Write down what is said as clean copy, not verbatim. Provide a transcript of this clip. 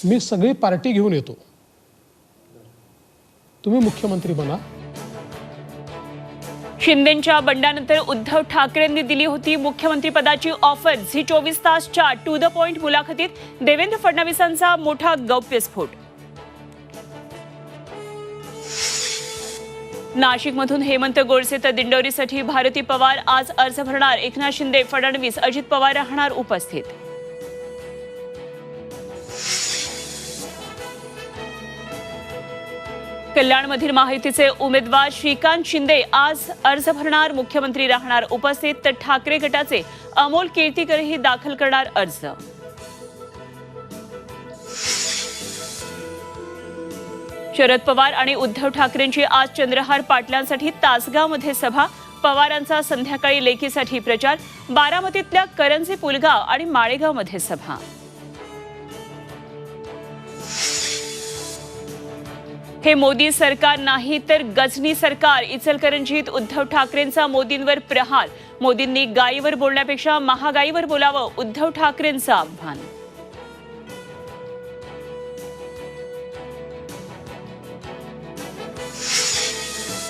मी सगळी पार्टी घेऊन येतो, तुम्ही मुख्यमंत्री बना। शिंदेंच्या बंडानंतर उद्धव ठाकरेंनी दिली होती मुख्यमंत्रीपदाची ऑफर। झी 24 तासच्या टू द पॉइंट मुलाखतीत देवेंद्र फडणवीसांचा मोठा गौप्यस्फोट। नाशिकमधून हेमंत गोडसे तर दिंडोरीसाठी भारती पवार आज अर्ज भरणार। एकनाथ शिंदे, फडणवीस, अजित पवार राहणार उपस्थित। कल्याणमधील महायुतीचे उमेदवार श्रीकांत शिंदे आज अर्ज भरणार। मुख्यमंत्री राहणार उपस्थित। तर ठाकरे गटाचे अमोल कीर्तीकरही दाखल करणार अर्ज। शरद पवार आणि उद्धव ठाकरेंची आज चंद्रहार पाटलांसाठी तासगावमध्ये सभा। पवारांचा संध्याकाळी लेकीसाठी प्रचार। बारामतीतल्या करंजी, पुलगाव आणि माळेगावमध्ये सभा। हे मोदी सरकार नाही तर गजनी सरकार। इचलकरंजीत उद्धव ठाकरेंचा मोदींवर प्रहार। मोदींनी गायीवर बोलण्यापेक्षा महागाईवर बोलावं, उद्धव ठाकरेंचं आव्हान।